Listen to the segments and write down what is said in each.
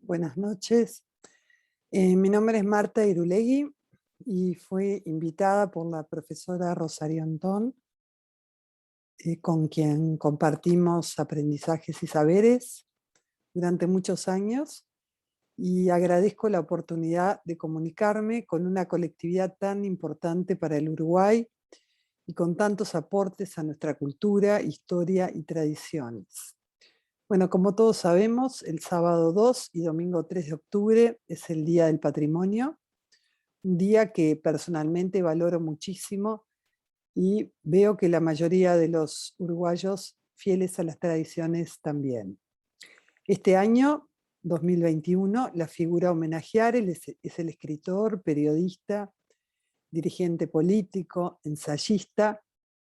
Buenas noches. Mi nombre es Marta Irulegui y fui invitada por la profesora Rosario Antón, con quien compartimos aprendizajes y saberes durante muchos años, y agradezco la oportunidad de comunicarme con una colectividad tan importante para el Uruguay y con tantos aportes a nuestra cultura, historia y tradiciones. Bueno, como todos sabemos, el sábado 2 y domingo 3 de octubre es el Día del Patrimonio, un día que personalmente valoro muchísimo y veo que la mayoría de los uruguayos fieles a las tradiciones también. Este año, 2021, la figura a homenajear es el escritor, periodista, dirigente político, ensayista,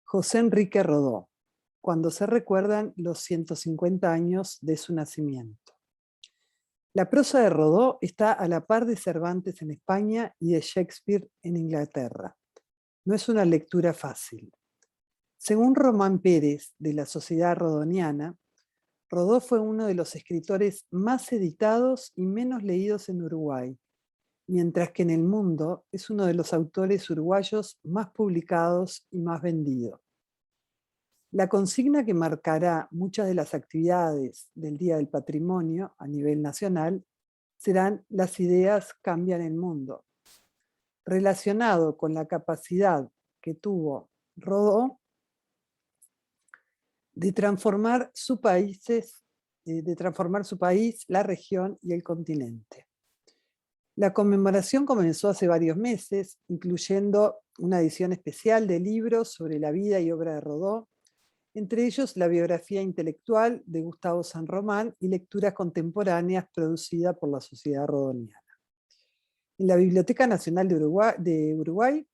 José Enrique Rodó, cuando se recuerdan los 150 años de su nacimiento. La prosa de Rodó está a la par de Cervantes en España y de Shakespeare en Inglaterra. No es una lectura fácil. Según Román Pérez, de la Sociedad Rodoniana, Rodó fue uno de los escritores más editados y menos leídos en Uruguay, mientras que en el mundo es uno de los autores uruguayos más publicados y más vendidos. La consigna que marcará muchas de las actividades del Día del Patrimonio a nivel nacional serán "Las ideas cambian el mundo", relacionado con la capacidad que tuvo Rodó de transformar su país, la región y el continente. La conmemoración comenzó hace varios meses, incluyendo una edición especial de libros sobre la vida y obra de Rodó, entre ellos la biografía intelectual de Gustavo San Román y lecturas contemporáneas producidas por la Sociedad Rodoniana. En la Biblioteca Nacional de Uruguay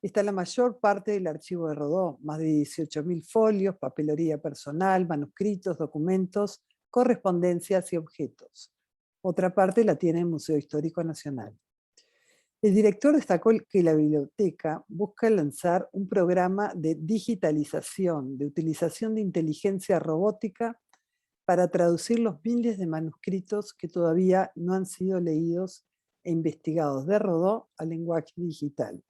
está la mayor parte del archivo de Rodó, más de 18.000 folios, papelería personal, manuscritos, documentos, correspondencias y objetos. Otra parte la tiene el Museo Histórico Nacional. El director destacó que la biblioteca busca lanzar un programa de digitalización, de utilización de inteligencia robótica para traducir los miles de manuscritos que todavía no han sido leídos e investigados de Rodó al lenguaje digital.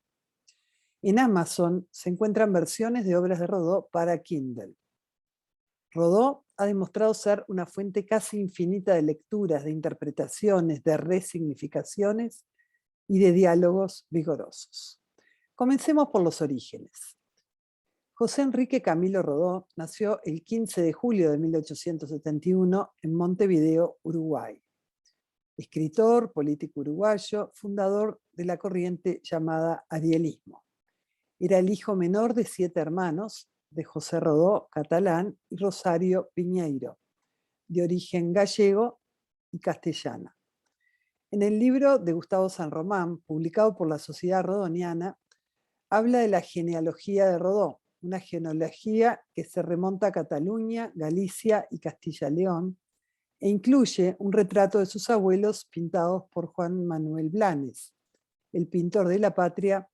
En Amazon se encuentran versiones de obras de Rodó para Kindle. Rodó ha demostrado ser una fuente casi infinita de lecturas, de interpretaciones, de resignificaciones y de diálogos vigorosos. Comencemos por los orígenes. José Enrique Camilo Rodó nació el 15 de julio de 1871 en Montevideo, Uruguay. Escritor, político uruguayo, fundador de la corriente llamada arielismo. Era el hijo menor de 7 hermanos, de José Rodó, catalán, y Rosario Piñeiro, de origen gallego y castellana. En el libro de Gustavo San Román, publicado por la Sociedad Rodoniana, habla de la genealogía de Rodó, una genealogía que se remonta a Cataluña, Galicia y Castilla-León, e incluye un retrato de sus abuelos pintados por Juan Manuel Blanes, el pintor de la patria,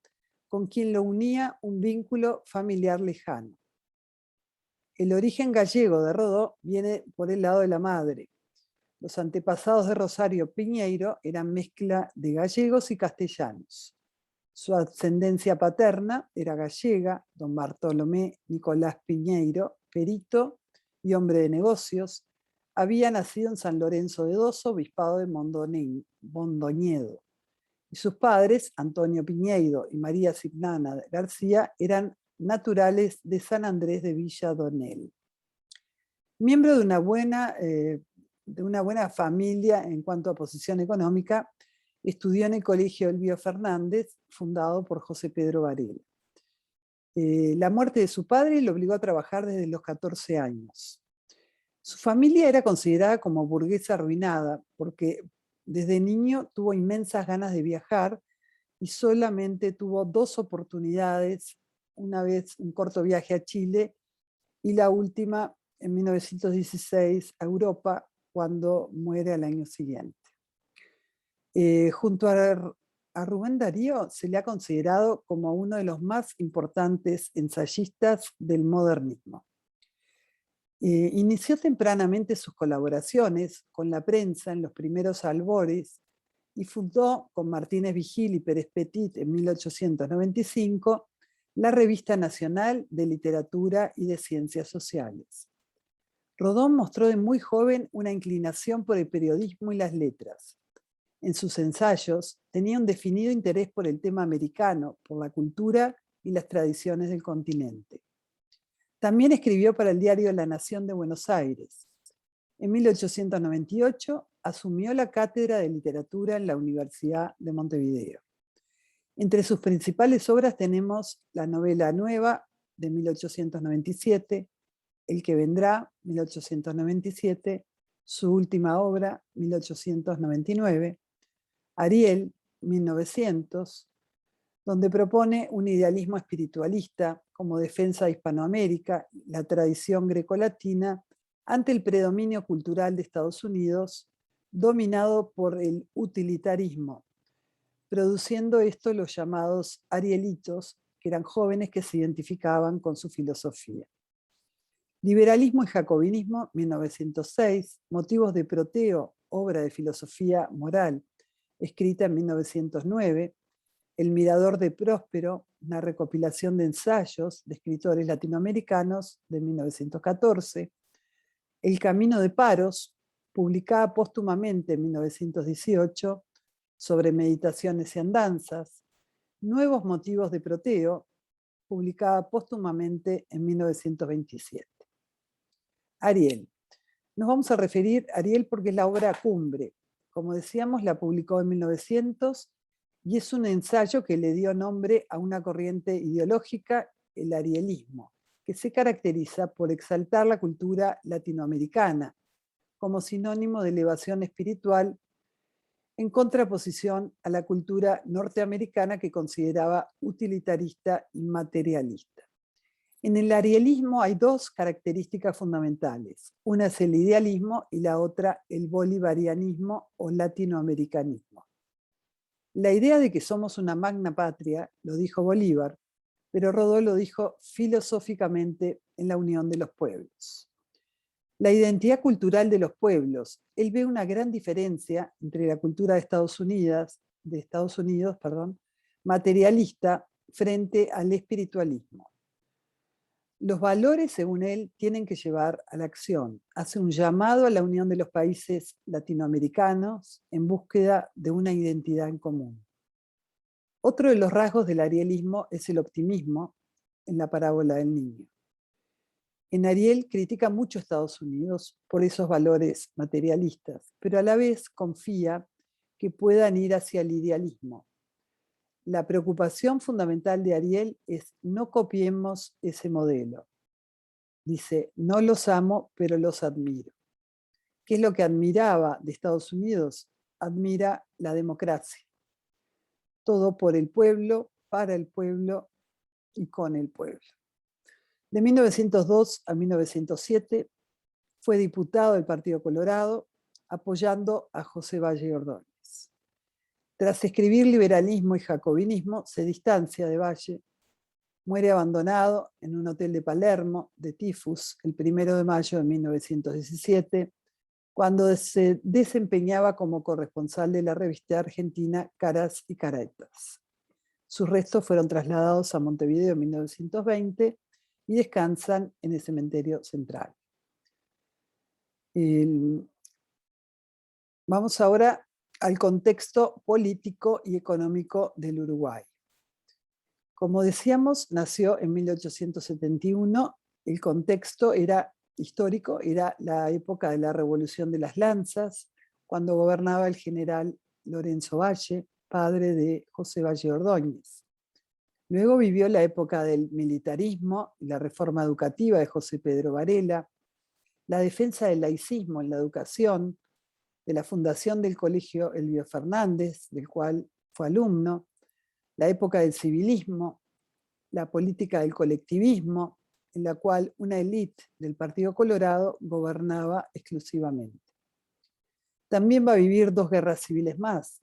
con quien lo unía un vínculo familiar lejano. El origen gallego de Rodó viene por el lado de la madre. Los antepasados de Rosario Piñeiro eran mezcla de gallegos y castellanos. Su ascendencia paterna era gallega, don Bartolomé Nicolás Piñeiro, perito y hombre de negocios. Había nacido en San Lorenzo de Dosso, obispado de Mondoñedo. Y sus padres, Antonio Piñeiro y María Signana García, eran naturales de San Andrés de Villa Donel. Miembro de una buena familia en cuanto a posición económica, estudió en el Colegio Elbio Fernández, fundado por José Pedro Varela. La muerte de su padre lo obligó a trabajar desde los 14 años. Su familia era considerada como burguesa arruinada, porque desde niño tuvo inmensas ganas de viajar y solamente tuvo 2 oportunidades, una vez un corto viaje a Chile y la última en 1916 a Europa, cuando muere al año siguiente. Junto a Rubén Darío se le ha considerado como uno de los más importantes ensayistas del modernismo. Inició tempranamente sus colaboraciones con la prensa en los primeros albores y fundó con Martínez Vigil y Pérez Petit en 1895 la Revista Nacional de Literatura y de Ciencias Sociales. Rodó mostró de muy joven una inclinación por el periodismo y las letras. En sus ensayos tenía un definido interés por el tema americano, por la cultura y las tradiciones del continente. También escribió para el diario La Nación de Buenos Aires. En 1898 asumió la cátedra de literatura en la Universidad de Montevideo. Entre sus principales obras tenemos la novela Nueva de 1897, El que vendrá, 1897, su última obra, 1899, Ariel, 1900, donde propone un idealismo espiritualista como defensa de Hispanoamérica, la tradición grecolatina, ante el predominio cultural de Estados Unidos, dominado por el utilitarismo, produciendo esto los llamados arielitos, que eran jóvenes que se identificaban con su filosofía. Liberalismo y jacobinismo, 1906, Motivos de Proteo, obra de filosofía moral, escrita en 1909, El Mirador de Próspero, una recopilación de ensayos de escritores latinoamericanos de 1914, El Camino de Paros, publicada póstumamente en 1918, sobre meditaciones y andanzas, Nuevos Motivos de Proteo, publicada póstumamente en 1927. Ariel. Nos vamos a referir a Ariel porque es la obra cumbre. Como decíamos, la publicó en 1900 y es un ensayo que le dio nombre a una corriente ideológica, el arielismo, que se caracteriza por exaltar la cultura latinoamericana como sinónimo de elevación espiritual en contraposición a la cultura norteamericana que consideraba utilitarista y materialista. En el arielismo hay dos características fundamentales. Una es el idealismo y la otra el bolivarianismo o latinoamericanismo. La idea de que somos una magna patria, lo dijo Bolívar, pero Rodó lo dijo filosóficamente en la unión de los pueblos. La identidad cultural de los pueblos. Él ve una gran diferencia entre la cultura de Estados Unidos, materialista, frente al espiritualismo. Los valores, según él, tienen que llevar a la acción. Hace un llamado a la unión de los países latinoamericanos en búsqueda de una identidad en común. Otro de los rasgos del arielismo es el optimismo en la parábola del niño. En Ariel critica mucho a Estados Unidos por esos valores materialistas, pero a la vez confía que puedan ir hacia el idealismo. La preocupación fundamental de Ariel es no copiemos ese modelo. Dice, no los amo, pero los admiro. ¿Qué es lo que admiraba de Estados Unidos? Admira la democracia. Todo por el pueblo, para el pueblo y con el pueblo. De 1902 a 1907 fue diputado del Partido Colorado, apoyando a José Valle Ordóñez. Tras escribir liberalismo y jacobinismo, se distancia de Valle, muere abandonado en un hotel de Palermo de tifus el 1 de mayo de 1917, cuando se desempeñaba como corresponsal de la revista argentina Caras y Caretas. Sus restos fueron trasladados a Montevideo en 1920 y descansan en el cementerio central. Vamos ahora al contexto político y económico del Uruguay. Como decíamos, nació en 1871, el contexto era histórico, era la época de la Revolución de las Lanzas, cuando gobernaba el general Lorenzo Valle, padre de José Valle Ordóñez. Luego vivió la época del militarismo y la reforma educativa de José Pedro Varela, la defensa del laicismo en la educación, de la fundación del Colegio Elbio Fernández, del cual fue alumno, la época del civilismo, la política del colectivismo, en la cual una élite del Partido Colorado gobernaba exclusivamente. También va a vivir dos guerras civiles más,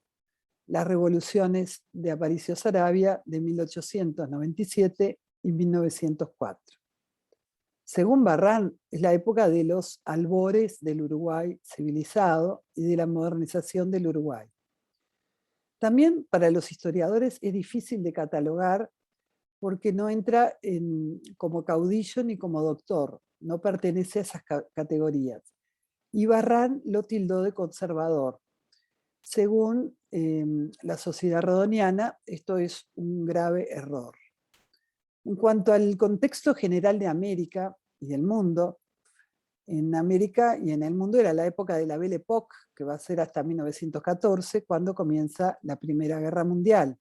las revoluciones de Aparicio Saravia de 1897 y 1904. Según Barrán, es la época de los albores del Uruguay civilizado y de la modernización del Uruguay. También para los historiadores es difícil de catalogar porque no entra como caudillo ni como doctor, no pertenece a esas categorías. Y Barrán lo tildó de conservador. Según la Sociedad Rodoniana, esto es un grave error. En cuanto al contexto general de América y del mundo, en América y en el mundo era la época de la Belle Époque, que va a ser hasta 1914, cuando comienza la Primera Guerra Mundial.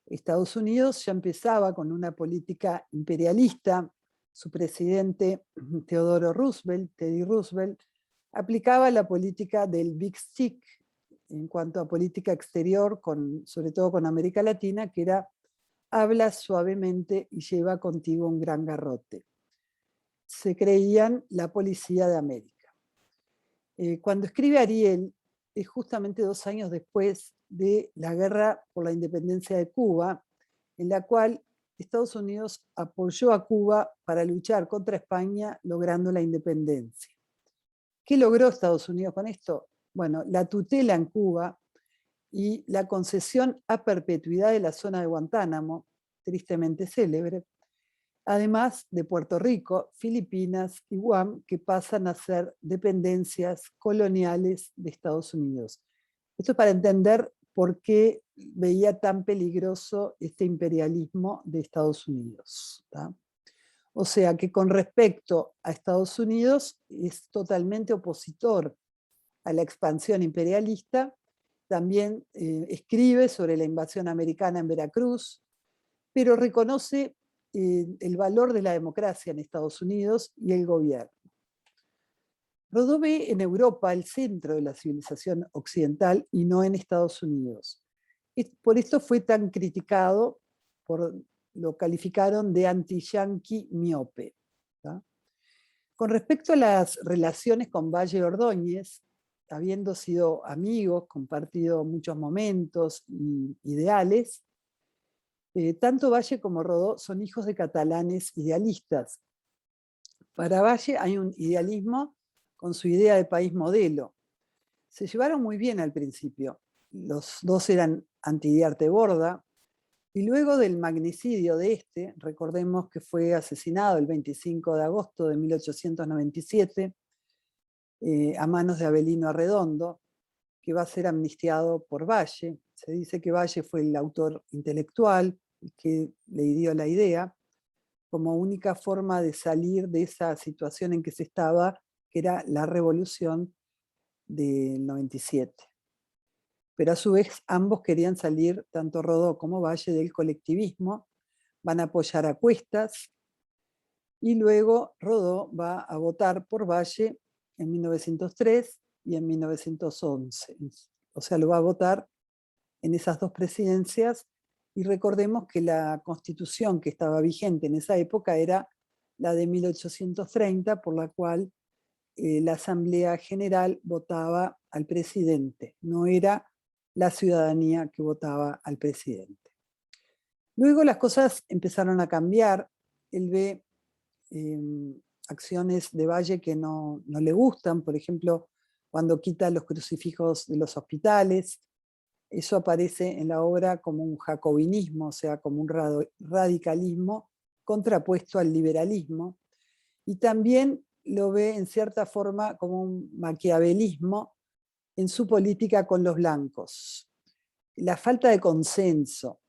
Estados Unidos ya empezaba con una política imperialista. Su presidente, Theodore Roosevelt, Teddy Roosevelt, aplicaba la política del Big Stick en cuanto a política exterior, sobre todo con América Latina, que era habla suavemente y lleva contigo un gran garrote. Se creían la policía de América. Cuando escribe Ariel, es justamente 2 años después de la guerra por la independencia de Cuba, en la cual Estados Unidos apoyó a Cuba para luchar contra España, logrando la independencia. ¿Qué logró Estados Unidos con esto? Bueno, la tutela en Cuba y la concesión a perpetuidad de la zona de Guantánamo, tristemente célebre, además de Puerto Rico, Filipinas y Guam, que pasan a ser dependencias coloniales de Estados Unidos. Esto es para entender por qué veía tan peligroso este imperialismo de Estados Unidos. ¿tá? O sea que con respecto a Estados Unidos es totalmente opositor a la expansión imperialista. También escribe sobre la invasión americana en Veracruz, pero reconoce el valor de la democracia en Estados Unidos y el gobierno. Rodó ve en Europa el centro de la civilización occidental y no en Estados Unidos. Por esto fue tan criticado, lo calificaron de anti-yanqui miope. ¿tá? Con respecto a las relaciones con Valle Ordóñez, habiendo sido amigos, compartido muchos momentos y ideales, tanto Valle como Rodó son hijos de catalanes idealistas. Para Valle hay un idealismo con su idea de país modelo. Se llevaron muy bien al principio. Los dos eran anti-Diarte Borda, y luego del magnicidio de este, recordemos que fue asesinado el 25 de agosto de 1897 a manos de Avelino Arredondo, que va a ser amnistiado por Valle. Se dice que Valle fue el autor intelectual que le dio la idea, como única forma de salir de esa situación en que se estaba, que era la revolución del 97. Pero a su vez ambos querían salir, tanto Rodó como Valle, del colectivismo, van a apoyar a Cuestas, y luego Rodó va a votar por Valle en 1903 y en 1911. O sea, lo va a votar en esas 2 presidencias, y recordemos que la constitución que estaba vigente en esa época era la de 1830, por la cual la Asamblea General votaba al presidente, no era la ciudadanía que votaba al presidente. Luego las cosas empezaron a cambiar. Él ve acciones de Valle que no le gustan, por ejemplo, cuando quita los crucifijos de los hospitales. Eso aparece en la obra como un jacobinismo, o sea, como un radicalismo contrapuesto al liberalismo. Y también lo ve en cierta forma como un maquiavelismo en su política con los blancos. La falta de consenso,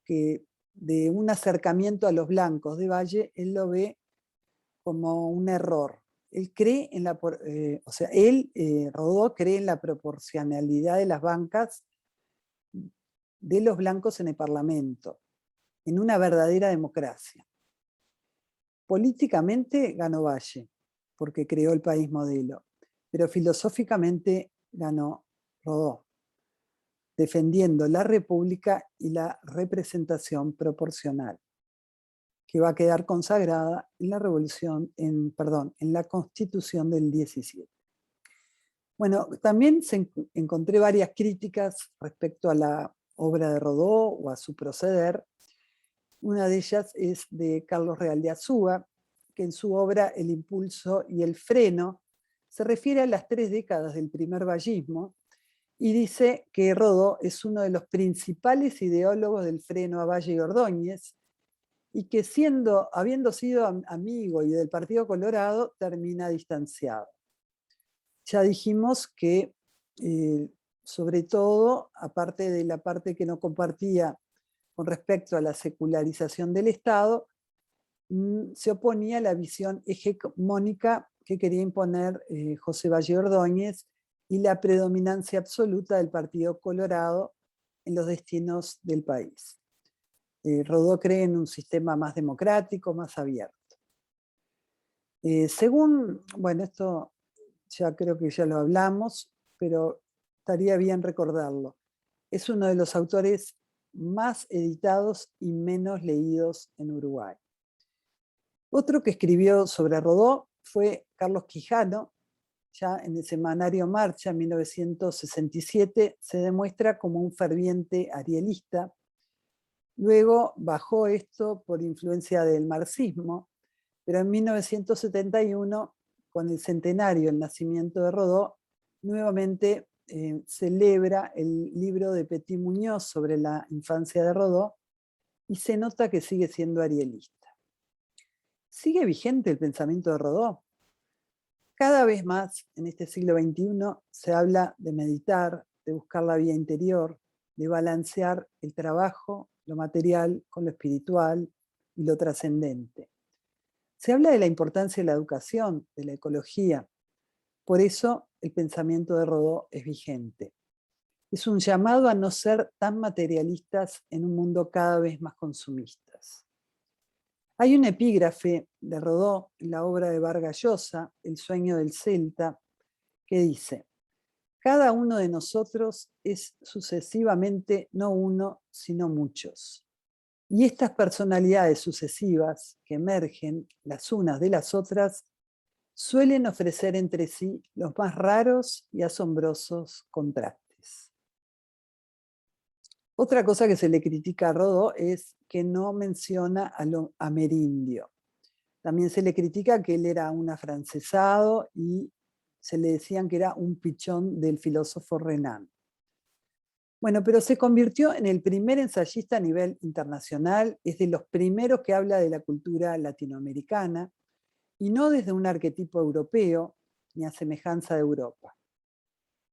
de un acercamiento a los blancos de Valle, él lo ve como un error. Él cree en Rodó cree en la proporcionalidad de las bancas de los blancos en el Parlamento, en una verdadera democracia. Políticamente ganó Valle, porque creó el país modelo, pero filosóficamente ganó Rodó, defendiendo la república y la representación proporcional, que va a quedar consagrada en la en la Constitución del 17. Bueno, también encontré varias críticas respecto a la obra de Rodó o a su proceder. Una de ellas es de Carlos Real de Azúa, que en su obra El impulso y el freno se refiere a las 3 décadas del primer vallismo y dice que Rodó es uno de los principales ideólogos del freno a Valle y Ordóñez y que habiendo sido amigo y del Partido Colorado, termina distanciado. Ya dijimos que, sobre todo, aparte de la parte que no compartía con respecto a la secularización del Estado, se oponía a la visión hegemónica que quería imponer José Valle Ordóñez y la predominancia absoluta del Partido Colorado en los destinos del país. Rodó cree en un sistema más democrático, más abierto. Bueno, esto ya creo que ya lo hablamos, pero estaría bien recordarlo. Es uno de los autores más editados y menos leídos en Uruguay. Otro que escribió sobre Rodó fue Carlos Quijano. Ya en el semanario Marcha, en 1967, se demuestra como un ferviente arielista. Luego bajó esto por influencia del marxismo, pero en 1971, con el centenario del nacimiento de Rodó, nuevamente celebra el libro de Petit Muñoz sobre la infancia de Rodó y se nota que sigue siendo arielista. ¿Sigue vigente el pensamiento de Rodó? Cada vez más en este siglo XXI se habla de meditar, de buscar la vía interior, de balancear el trabajo, lo material con lo espiritual y lo trascendente. Se habla de la importancia de la educación, de la ecología. Por eso el pensamiento de Rodó es vigente. Es un llamado a no ser tan materialistas en un mundo cada vez más consumistas. Hay un epígrafe de Rodó en la obra de Vargas Llosa, El sueño del Celta, que dice: cada uno de nosotros es sucesivamente no uno, sino muchos. Y estas personalidades sucesivas que emergen las unas de las otras suelen ofrecer entre sí los más raros y asombrosos contrastes. Otra cosa que se le critica a Rodó es que no menciona a lo amerindio. También se le critica que él era un afrancesado y se le decían que era un pichón del filósofo Renan. Bueno, pero se convirtió en el primer ensayista a nivel internacional, es de los primeros que habla de la cultura latinoamericana y no desde un arquetipo europeo ni a semejanza de Europa.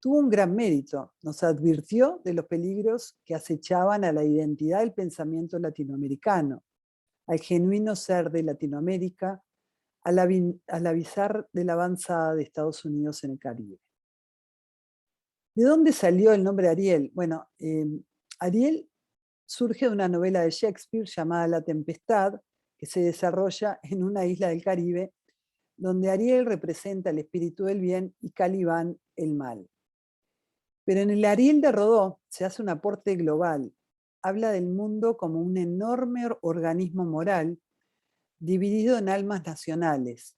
Tuvo un gran mérito, nos advirtió de los peligros que acechaban a la identidad del pensamiento latinoamericano, al genuino ser de Latinoamérica, al avisar de la avanzada de Estados Unidos en el Caribe. ¿De dónde salió el nombre Ariel? Bueno, Ariel surge de una novela de Shakespeare llamada La Tempestad, que se desarrolla en una isla del Caribe, donde Ariel representa el espíritu del bien y Calibán el mal. Pero en el Ariel de Rodó se hace un aporte global. Habla del mundo como un enorme organismo moral dividido en almas nacionales.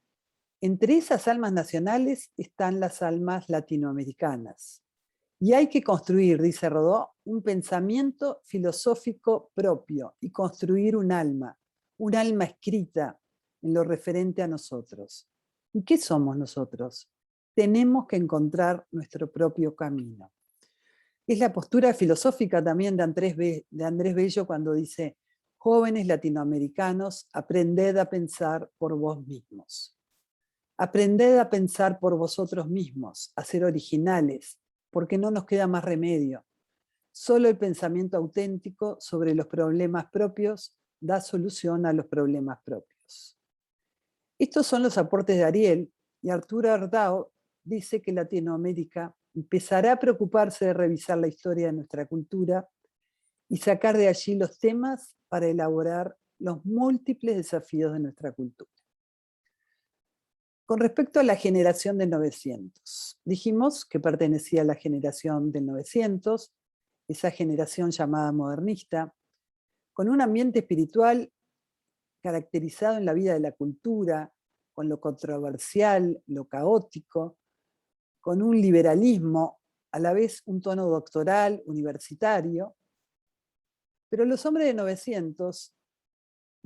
Entre esas almas nacionales están las almas latinoamericanas. Y hay que construir, dice Rodó, un pensamiento filosófico propio y construir un alma escrita en lo referente a nosotros. ¿Y qué somos nosotros? Tenemos que encontrar nuestro propio camino. Es la postura filosófica también de Andrés Bello cuando dice: jóvenes latinoamericanos, aprended a pensar por vos mismos. Aprended a pensar por vosotros mismos, a ser originales, porque no nos queda más remedio. Solo el pensamiento auténtico sobre los problemas propios da solución a los problemas propios. Estos son los aportes de Ariel, y Arturo Ardao dice que Latinoamérica empezará a preocuparse de revisar la historia de nuestra cultura y sacar de allí los temas para elaborar los múltiples desafíos de nuestra cultura. Con respecto a la generación del 900, dijimos que pertenecía a la generación del 900, esa generación llamada modernista, con un ambiente espiritual caracterizado en la vida de la cultura, con lo controversial, lo caótico, con un liberalismo, a la vez un tono doctoral, universitario. Pero los hombres de 900,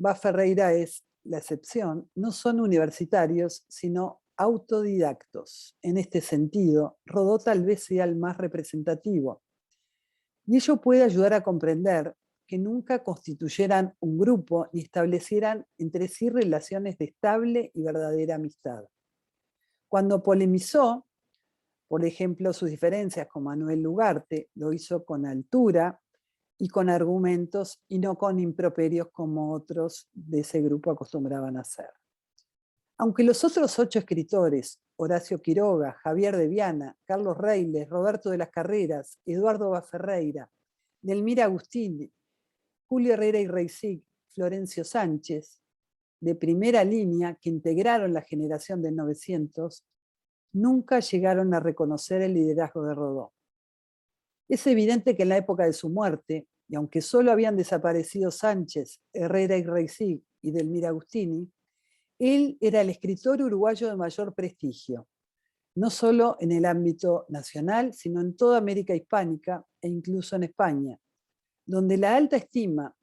Va Ferreira es la excepción, no son universitarios, sino autodidactos. En este sentido, Rodó tal vez sea el más representativo. Y ello puede ayudar a comprender que nunca constituyeran un grupo ni establecieran entre sí relaciones de estable y verdadera amistad. Cuando polemizó, por ejemplo, sus diferencias con Manuel Ugarte, lo hizo con altura y con argumentos y no con improperios como otros de ese grupo acostumbraban a hacer. Aunque los otros 8 escritores, Horacio Quiroga, Javier de Viana, Carlos Reiles, Roberto de las Carreras, Eduardo Baferreira, Delmira Agustini, Julio Herrera y Reisig, Florencio Sánchez, de primera línea que integraron la generación del 900, nunca llegaron a reconocer el liderazgo de Rodó. Es evidente que en la época de su muerte, y aunque solo habían desaparecido Sánchez, Herrera y Reisig y Delmira Agustini, él era el escritor uruguayo de mayor prestigio, no solo en el ámbito nacional, sino en toda América hispánica e incluso en España, donde la alta estima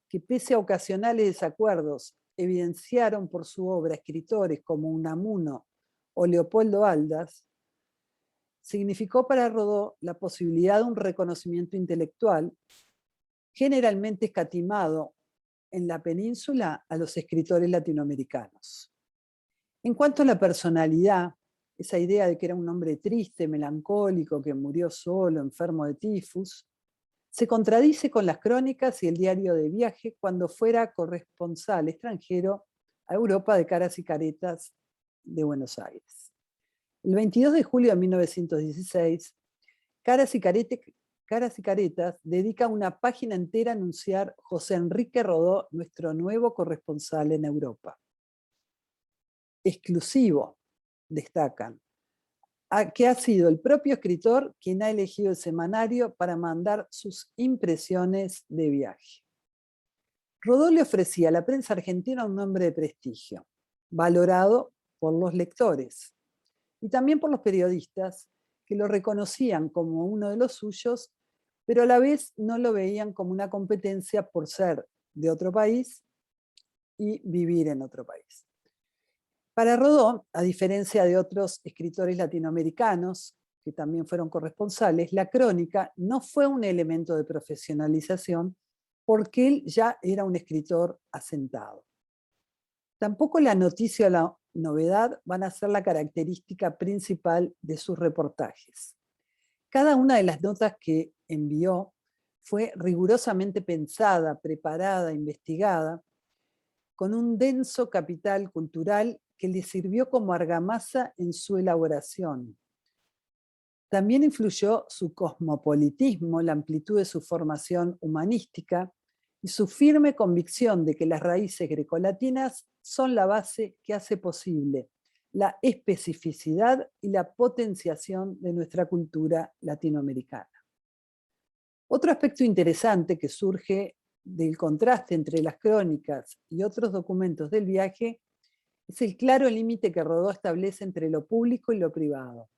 que pese a ocasionales desacuerdos evidenciaron por su obra escritores como Unamuno o Leopoldo Aldas, significó para Rodó la posibilidad de un reconocimiento intelectual generalmente escatimado en la península a los escritores latinoamericanos. En cuanto a la personalidad, esa idea de que era un hombre triste, melancólico, que murió solo, enfermo de tifus, se contradice con las crónicas y el diario de viaje cuando fuera corresponsal extranjero a Europa de Caras y Caretas de Buenos Aires. El 22 de julio de 1916, Caras y Caretas dedica una página entera a anunciar José Enrique Rodó, nuestro nuevo corresponsal en Europa. Exclusivo, destacan, que ha sido el propio escritor quien ha elegido el semanario para mandar sus impresiones de viaje. Rodó le ofrecía a la prensa argentina un nombre de prestigio, valorado por los lectores y también por los periodistas, que lo reconocían como uno de los suyos, pero a la vez no lo veían como una competencia por ser de otro país y vivir en otro país. Para Rodó, a diferencia de otros escritores latinoamericanos, que también fueron corresponsales, la crónica no fue un elemento de profesionalización porque él ya era un escritor asentado. Tampoco la noticia o la novedad van a ser la característica principal de sus reportajes. Cada una de las notas que envió fue rigurosamente pensada, preparada, investigada, con un denso capital cultural que le sirvió como argamasa en su elaboración. También influyó su cosmopolitismo, la amplitud de su formación humanística y su firme convicción de que las raíces grecolatinas son la base que hace posible la especificidad y la potenciación de nuestra cultura latinoamericana. Otro aspecto interesante que surge del contraste entre las crónicas y otros documentos del viaje es el claro límite que Rodó establece entre lo público y lo privado.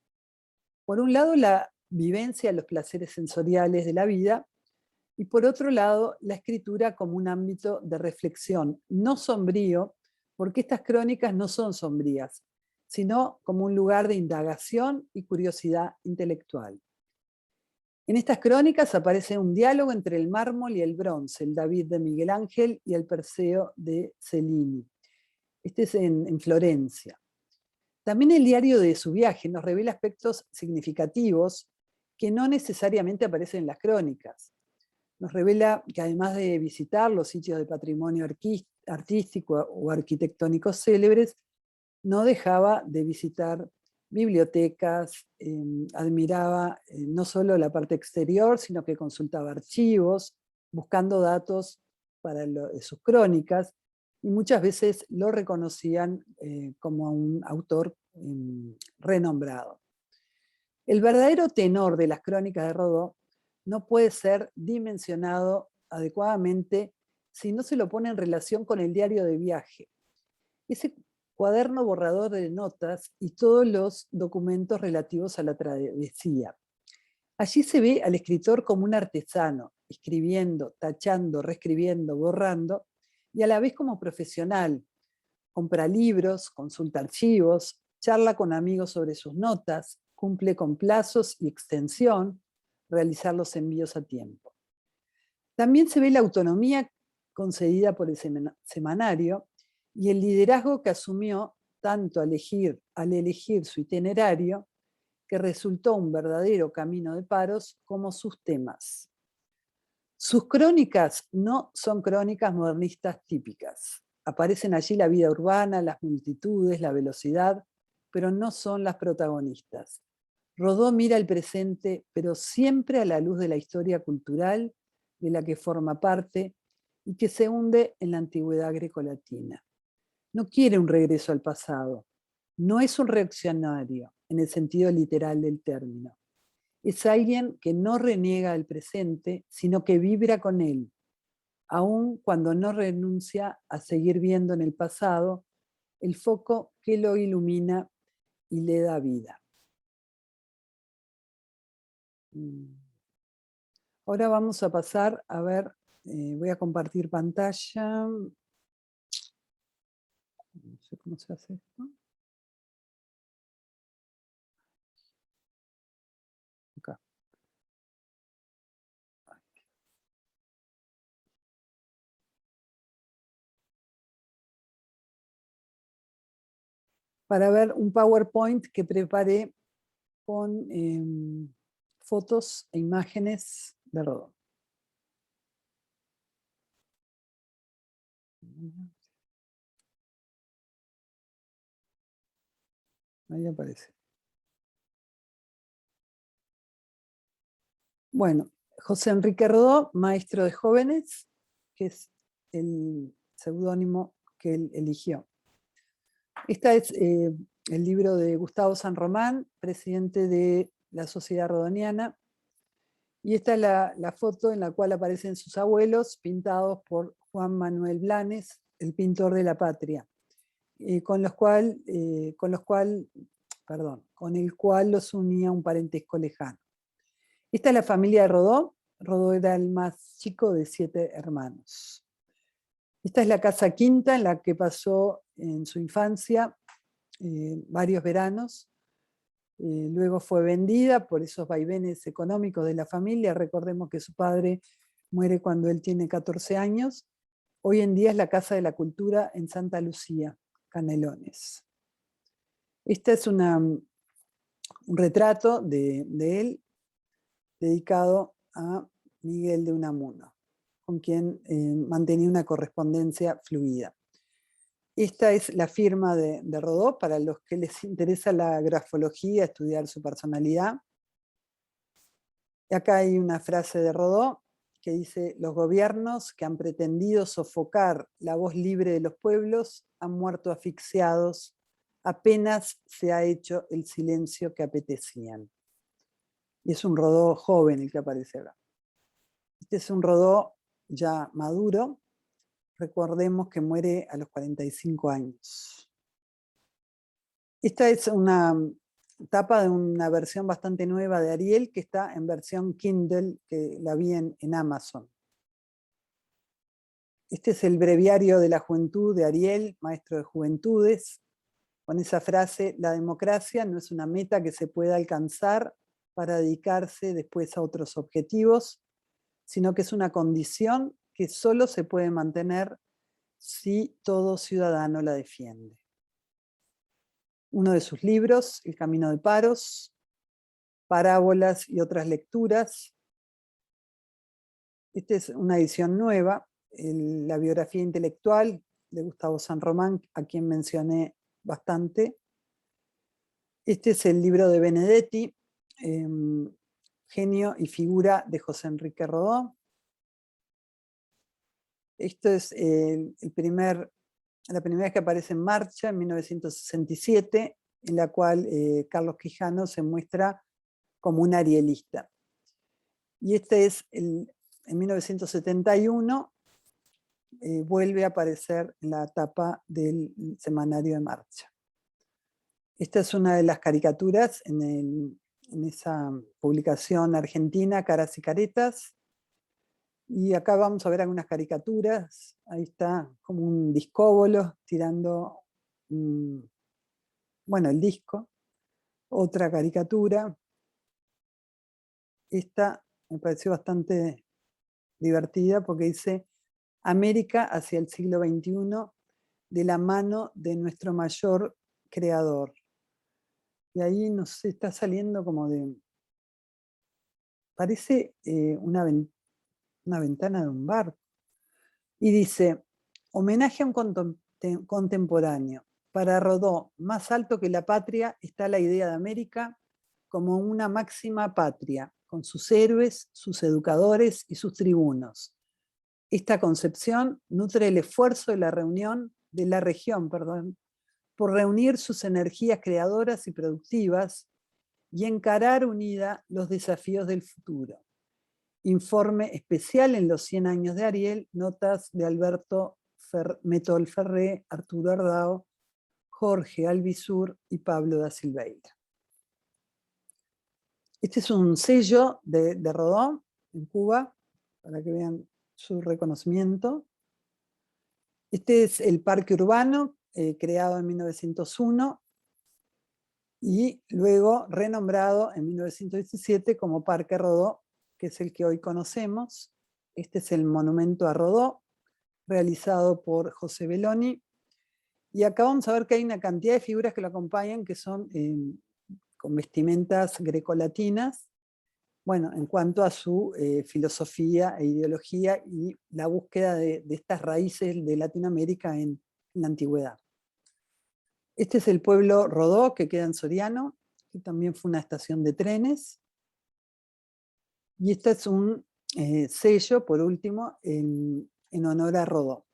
Por un lado, la vivencia de los placeres sensoriales de la vida, y por otro lado, la escritura como un ámbito de reflexión, no sombrío, porque estas crónicas no son sombrías, sino como un lugar de indagación y curiosidad intelectual. En estas crónicas aparece un diálogo entre el mármol y el bronce, el David de Miguel Ángel y el Perseo de Cellini. Este es en Florencia. También el diario de su viaje nos revela aspectos significativos que no necesariamente aparecen en las crónicas. Nos revela que además de visitar los sitios de patrimonio artístico o arquitectónico célebres, no dejaba de visitar bibliotecas, admiraba no solo la parte exterior, sino que consultaba archivos, buscando datos para sus crónicas, y muchas veces lo reconocían como un autor renombrado. El verdadero tenor de las crónicas de Rodó no puede ser dimensionado adecuadamente si no se lo pone en relación con el diario de viaje. Ese cuaderno borrador de notas y todos los documentos relativos a la travesía. Allí se ve al escritor como un artesano, escribiendo, tachando, reescribiendo, borrando, y a la vez como profesional, compra libros, consulta archivos, charla con amigos sobre sus notas, cumple con plazos y extensión, realizar los envíos a tiempo. También se ve la autonomía concedida por el semanario y el liderazgo que asumió tanto al elegir su itinerario, que resultó un verdadero camino de paros, como sus temas. Sus crónicas no son crónicas modernistas típicas. Aparecen allí la vida urbana, las multitudes, la velocidad, pero no son las protagonistas. Rodó mira el presente, pero siempre a la luz de la historia cultural de la que forma parte y que se hunde en la antigüedad grecolatina. No quiere un regreso al pasado. No es un reaccionario en el sentido literal del término. Es alguien que no reniega del presente, sino que vibra con él, aun cuando no renuncia a seguir viendo en el pasado el foco que lo ilumina y le da vida. Ahora vamos a pasar a ver, voy a compartir pantalla. No sé cómo se hace esto. Acá. Para ver un PowerPoint que preparé con fotos e imágenes de Rodó. Ahí aparece. Bueno, José Enrique Rodó, maestro de jóvenes, que es el seudónimo que él eligió. Este es el libro de Gustavo San Román, presidente de la Sociedad Rodoniana, y esta es la foto en la cual aparecen sus abuelos, pintados por Juan Manuel Blanes, el pintor de la patria, con el cual los unía un parentesco lejano. Esta es la familia de Rodó. Rodó era el más chico de 7 hermanos. Esta es la casa quinta en la que pasó en su infancia varios veranos. Luego fue vendida por esos vaivenes económicos de la familia. Recordemos que su padre muere cuando él tiene 14 años. Hoy en día es la Casa de la Cultura en Santa Lucía, Canelones. Este es un retrato de él dedicado a Miguel de Unamuno, con quien mantenía una correspondencia fluida. Esta es la firma de Rodó, para los que les interesa la grafología, estudiar su personalidad. Y acá hay una frase de Rodó que dice: los gobiernos que han pretendido sofocar la voz libre de los pueblos han muerto asfixiados, apenas se ha hecho el silencio que apetecían. Y es un Rodó joven el que aparece acá. Este es un Rodó ya maduro. Recordemos que muere a los 45 años. Esta es una tapa de una versión bastante nueva de Ariel, que está en versión Kindle, que la vi en Amazon. Este es el breviario de la juventud de Ariel, maestro de juventudes, con esa frase: la democracia no es una meta que se pueda alcanzar para dedicarse después a otros objetivos, sino que es una condición que solo se puede mantener si todo ciudadano la defiende. Uno de sus libros, El camino de paros, Parábolas y otras lecturas. Esta es una edición nueva, la biografía intelectual de Gustavo San Román, a quien mencioné bastante. Este es el libro de Benedetti, Genio y figura de José Enrique Rodó. Esto es la primera vez que aparece en Marcha, en 1967, en la cual Carlos Quijano se muestra como un arielista. Y este es, en 1971, vuelve a aparecer en la tapa del semanario de Marcha. Esta es una de las caricaturas en esa publicación argentina, Caras y Caretas. Y acá vamos a ver algunas caricaturas. Ahí está como un discóbolo tirando bueno, el disco, otra caricatura. Esta me pareció bastante divertida porque dice América hacia el siglo XXI de la mano de nuestro mayor creador. Y ahí nos está saliendo como de, parece una ventana de un bar. Y dice, homenaje a un contemporáneo. Para Rodó, más alto que la patria está la idea de América como una máxima patria, con sus héroes, sus educadores y sus tribunos. Esta concepción nutre el esfuerzo de la región, por reunir sus energías creadoras y productivas y encarar unida los desafíos del futuro. Informe especial en los 100 años de Ariel, notas de Alberto Metol Ferré, Arturo Ardao, Jorge Albizur y Pablo da Silveira. Este es un sello de Rodó en Cuba, para que vean su reconocimiento. Este es el Parque Urbano, creado en 1901 y luego renombrado en 1917 como Parque Rodó, que es el que hoy conocemos. Este es el monumento a Rodó, realizado por José Belloni. Y acá vamos a ver que hay una cantidad de figuras que lo acompañan que son con vestimentas grecolatinas, bueno, en cuanto a su filosofía e ideología y la búsqueda de estas raíces de Latinoamérica en la antigüedad. Este es el pueblo Rodó, que queda en Soriano, que también fue una estación de trenes. Y este es un sello, por último, en honor a Rodó.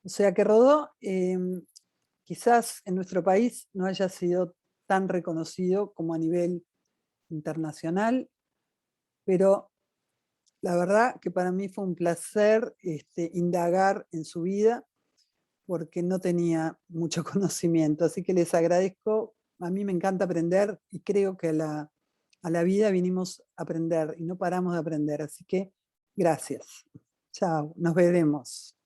O sea que Rodó quizás en nuestro país no haya sido tan reconocido como a nivel internacional, pero la verdad que para mí fue un placer indagar en su vida porque no tenía mucho conocimiento, así que les agradezco. A mí me encanta aprender y creo que a la vida vinimos a aprender y no paramos de aprender, así que gracias. Chao, nos veremos.